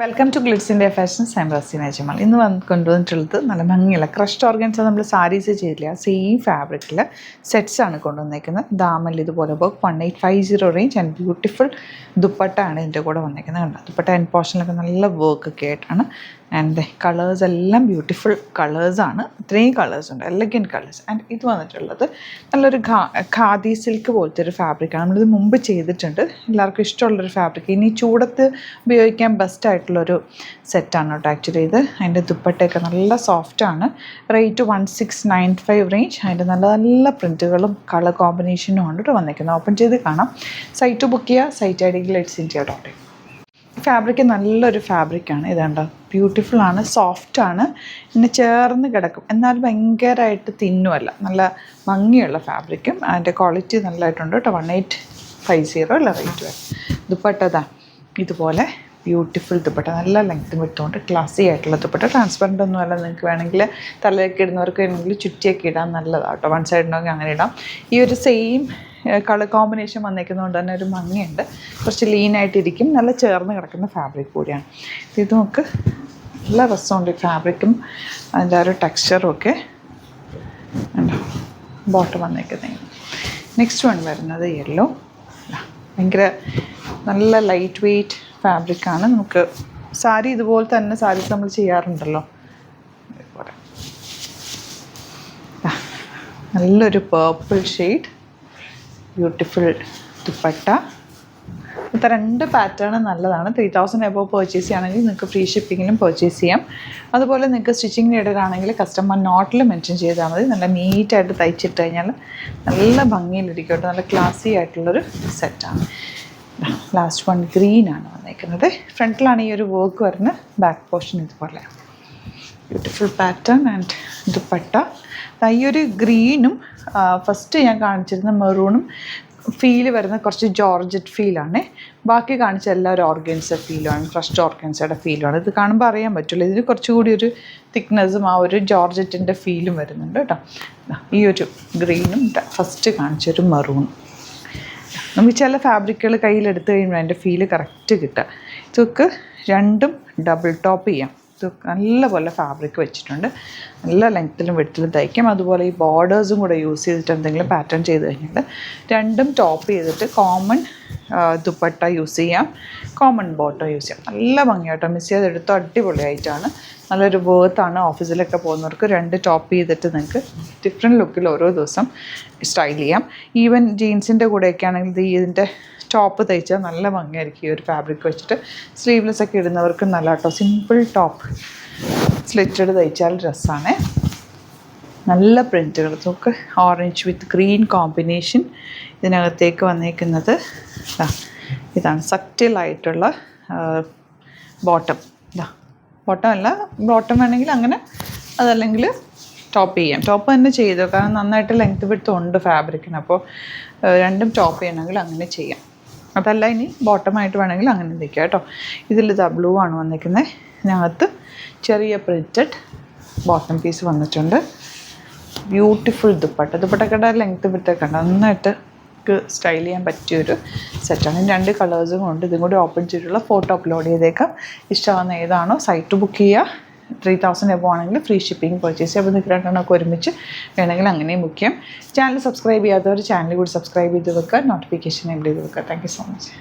Welcome to Glitz India Fashions. I am Raseena Jamal. ഇന്ന് കൊണ്ടുവന്നിട്ടുള്ളത് നല്ല ഭംഗിയുള്ള ക്രഷ്ഡ് ഓർഗൻസ്. നമ്മൾ സാരീസ് ചെയ്തില്ല, സെയിം ഫാബ്രിക്കിൽ സെറ്റ്സ് ആണ് കൊണ്ടുവന്നേക്കുന്നത്. ദാമൽ ഇതുപോലെ work 1850 range and beautiful dupatta ആണ് ഇതിൻ്റെ കൂടെ വന്നേക്കുന്നത്. കണ്ടോ, ദുപ്പട്ട എൻ പോർഷനിലൊക്കെ നല്ല വർക്ക് ഒക്കെ ആയിട്ടാണ്. ആൻഡ് കളേഴ്സ് എല്ലാം ബ്യൂട്ടിഫുൾ കളേഴ്സാണ്. ഇത്രയും കളേഴ്സ് ഉണ്ട്, എലഗൻറ്റ് കളേഴ്സ്. ആൻഡ് ഇത് വന്നിട്ടുള്ളത് നല്ലൊരു ഖാദി സിൽക്ക് പോലത്തെ ഒരു ഫാബ്രിക്കാണ്. നമ്മളിത് മുമ്പ് ചെയ്തിട്ടുണ്ട്. എല്ലാവർക്കും ഇഷ്ടമുള്ളൊരു ഫാബ്രിക്. ഇനി ചൂടത്ത് ഉപയോഗിക്കാൻ ബെസ്റ്റ് ആയിട്ടുള്ളൊരു സെറ്റാണ് കേട്ടോ ആക്ച്വലി ഇത്. അതിൻ്റെ ദുപ്പട്ടയൊക്കെ നല്ല സോഫ്റ്റാണ്. Rate 1695 range. അതിൻ്റെ നല്ല നല്ല പ്രിൻറ്റുകളും കളർ കോമ്പിനേഷനും ആണ് കേട്ടോ വന്നിരിക്കുന്നത്. ഓപ്പൺ ചെയ്ത് കാണാം. സൈറ്റ് ബുക്ക് ചെയ്യുക. സൈറ്റ് ഐ ഡി ഗ്ലിറ്റ്സിന്ത്യ.in. ഫാബ്രിക് നല്ലൊരു ഫാബ്രിക്കാണ്. ഇതാണ്ടോ, ബ്യൂട്ടിഫുൾ ആണ്, സോഫ്റ്റ് ആണ്, പിന്നെ ചേർന്ന് കിടക്കും, എന്നാൽ ഭയങ്കരമായിട്ട് തിന്നുമല്ല. നല്ല ഭംഗിയുള്ള ഫാബ്രിക്കും അതിൻ്റെ ക്വാളിറ്റി നല്ലതായിട്ടുണ്ട് കേട്ടോ. 1850 അല്ല റേറ്റ് വരും. ദുപ്പട്ടതാ ഇതുപോലെ ബ്യൂട്ടിഫുൾ ദുപ്പട്ട, നല്ല ലെങ്ത് വിട്ടുകൊണ്ട് ക്ലാസി ആയിട്ടുള്ള ദുപ്പട്ട. ട്രാൻസ്പെറൻ്റ് ഒന്നുമല്ല. നിങ്ങൾക്ക് വേണമെങ്കിൽ തലയൊക്കെ ഇടുന്നവർക്ക് വേണമെങ്കിൽ ചുറ്റിയൊക്കെ ഇടാൻ നല്ലതാണ് കേട്ടോ. വൺ സൈഡ് ഉണ്ടെങ്കിൽ അങ്ങനെ ഇടാം. ഈ ഒരു സെയിം കളർ കോമ്പിനേഷൻ വന്നേക്കുന്നതുകൊണ്ട് തന്നെ ഒരു ഭംഗിയുണ്ട്. കുറച്ച് ലീനായിട്ടിരിക്കും, നല്ല ചേർന്ന് കിടക്കുന്ന ഫാബ്രിക് കൂടിയാണ്. ഇത് നമുക്ക് നല്ല രസമുണ്ട് ഈ ഫാബ്രിക്കും അതിൻ്റെ ആ ഒരു ടെക്സ്ചറും ഒക്കെ. ബോട്ടം വന്നേക്കുന്നത്. നെക്സ്റ്റ് വൺ വരുന്നത് യെല്ലോ. ഭയങ്കര നല്ല ലൈറ്റ് വെയ്റ്റ് ഫാബ്രിക്കാണ്. നമുക്ക് സാരി ഇതുപോലെ തന്നെ സാരീസ് നമ്മൾ ചെയ്യാറുണ്ടല്ലോ, അതേപോലെ നല്ലൊരു പേർപ്പിൾ ഷെയ്ഡ്, ബ്യൂട്ടിഫുൾ ദുപ്പട്ട. ഇപ്പം രണ്ട് പാറ്റേൺ നല്ലതാണ്. 3000 എബോവ് പർച്ചേസ് ചെയ്യുകയാണെങ്കിൽ നിങ്ങൾക്ക് ഫ്രീ ഷിപ്പിങ്ങിലും പർച്ചേസ് ചെയ്യാം. അതുപോലെ നിങ്ങൾക്ക് സ്റ്റിച്ചിങ് നീഡഡാണെങ്കിൽ കസ്റ്റമർ നോട്ടിൽ മെൻഷൻ ചെയ്താൽ മതി. നല്ല നീറ്റായിട്ട് തയ്ച്ചിട്ട് കഴിഞ്ഞാൽ നല്ല ഭംഗിയിലിരിക്കും കേട്ടോ. നല്ല ക്ലാസി ആയിട്ടുള്ളൊരു സെറ്റാണ്. ലാസ്റ്റ് വൺ ഗ്രീനാണ് വന്നേക്കുന്നത്. ഫ്രണ്ടിലാണ് ഈ ഒരു വർക്ക് വരുന്നത്. ബാക്ക് പോർഷൻ ഇതുപോലെ ബ്യൂട്ടിഫുൾ പാറ്റേൺ ആൻഡ് ദുപ്പട്ട. ഈ ഒരു ഗ്രീനും ഫസ്റ്റ് ഞാൻ കാണിച്ചിരുന്ന മെറൂണും ഫീല് വരുന്ന കുറച്ച് ജോർജറ്റ് ഫീലാണ്. ബാക്കി കാണിച്ച എല്ലാവരും ഓർഗൻസ ഫീലുമാണ്, ക്രഷ്ഡ് ഓർഗൻസയുടെ ഫീലുമാണ്. ഇത് കാണുമ്പോൾ അറിയാൻ പറ്റുള്ളൂ. ഇതിന് കുറച്ചുകൂടി ഒരു തിക്നെസ്സും ആ ഒരു ജോർജറ്റിൻ്റെ ഫീലും വരുന്നുണ്ട് കേട്ടോ. ഈ ഒരു ഗ്രീനും ഫസ്റ്റ് കാണിച്ചൊരു മെറൂണും. നമുക്ക് ചില ഫാബ്രിക്കുകൾ കയ്യിലെടുത്ത് കഴിയുമ്പോൾ അതിൻ്റെ ഫീല് കറക്റ്റ് കിട്ടുക. ഇതൊക്കെ രണ്ടും ഡബിൾ ടോപ്പ് ചെയ്യാം. ഇത് നല്ലപോലെ ഫാബ്രിക് വെച്ചിട്ടുണ്ട്. നല്ല ലെങ്ത്തിലും വെട്ടിലും തയ്ക്കാം. അതുപോലെ ഈ ബോർഡേഴ്സും കൂടെ യൂസ് ചെയ്തിട്ട് എന്തെങ്കിലും പാറ്റേൺ ചെയ്ത് കഴിഞ്ഞാൽ രണ്ടും ടോപ്പ് ചെയ്തിട്ട് കോമൺ ദുപ്പട്ട യൂസ് ചെയ്യാം, കോമൺ ബോട്ടം യൂസ് ചെയ്യാം. നല്ല ഭംഗിയായിട്ടോ. മിസ് ചെയ്തെടുത്തോ, അടിപൊളിയായിട്ടാണ്. നല്ലൊരു വേർത്താണ്. ഓഫീസിലൊക്കെ പോകുന്നവർക്ക് രണ്ട് ടോപ്പ് ചെയ്തിട്ട് നിങ്ങൾക്ക് ഡിഫറെൻറ്റ് ലുക്കിൽ ഓരോ ദിവസം സ്റ്റൈൽ ചെയ്യാം. ഈവൻ ജീൻസിൻ്റെ കൂടെയൊക്കെ ആണെങ്കിൽ ഇതിൻ്റെ ടോപ്പ് തയ്ച്ചാൽ നല്ല ഭംഗിയായിരിക്കും. ഈ ഒരു ഫാബ്രിക് വെച്ചിട്ട് സ്ലീവ്ലെസ് ഒക്കെ ഇടുന്നവർക്ക് നല്ല കേട്ടോ. സിമ്പിൾ ടോപ്പ് സ്ലിറ്റഡ് തയ്ച്ചാൽ രസമാണ്. നല്ല പ്രിൻറ്റുകൾ. നമുക്ക് ഓറഞ്ച് വിത്ത് ഗ്രീൻ കോമ്പിനേഷൻ. ഇതിനകത്തേക്ക് വന്നേക്കുന്നത് ഇതാണ് സറ്റിലായിട്ടുള്ള ബോട്ടം. ബോട്ടം അല്ല, ബോട്ടം വേണമെങ്കിൽ അങ്ങനെ, അതല്ലെങ്കിൽ ടോപ്പ് ചെയ്യാം. ടോപ്പ് തന്നെ ചെയ്തോ, കാരണം നന്നായിട്ട് ലെങ്ത് വിഡ്ത്ത് ഉണ്ട് ഫാബ്രിക്കിന്. അപ്പോൾ രണ്ടും ടോപ്പ് ചെയ്യണമെങ്കിൽ അങ്ങനെ ചെയ്യാം. അതല്ല ഇനി ബോട്ടമായിട്ട് വേണമെങ്കിൽ അങ്ങനെ തയ്ക്കാം കേട്ടോ. ഇതിൽ ബ്ലൂ ആണ് വന്നിരിക്കുന്നത്. ഇതിനകത്ത് ചെറിയ പ്രിൻറ്റഡ് ബോട്ടം പീസ് വന്നിട്ടുണ്ട്. ബ്യൂട്ടിഫുൾ ദുപ്പട്ട. ദുപ്പട്ടക്കട ലെങ്ത് വിട്ടൊക്കെ ഉണ്ട്. നന്നായിട്ട് സ്റ്റൈൽ ചെയ്യാൻ പറ്റിയൊരു സെറ്റാണ്. രണ്ട് കളേഴ്സും കൊണ്ട് ഇതും കൂടി ഓപ്പൺ ചെയ്തിട്ടുള്ള ഫോട്ടോ അപ്ലോഡ് ചെയ്തേക്കാം. ഇഷ്ടമാകുന്ന ഏതാണോ സൈറ്റ് ബുക്ക് ചെയ്യുക. 3000 എബോ ആണെങ്കിൽ ഫ്രീ ഷിപ്പിംഗ് പർച്ചേസ് ചെയ്യാം. അപ്പോൾ നിങ്ങൾക്ക് രണ്ടെണ്ണമൊക്കെ ഒരുമിച്ച് വേണമെങ്കിൽ അങ്ങനെയും ബുക്ക് ചെയ്യാം. ചാനൽ സബ്സ്ക്രൈബ് ചെയ്യാത്തവർ ചാനൽ കൂടി സബ്സ്ക്രൈബ് ചെയ്ത് വെക്കുക, നോട്ടിഫിക്കേഷൻ എനേബിൾ ചെയ്ത് വെക്കുക. Thank you so much.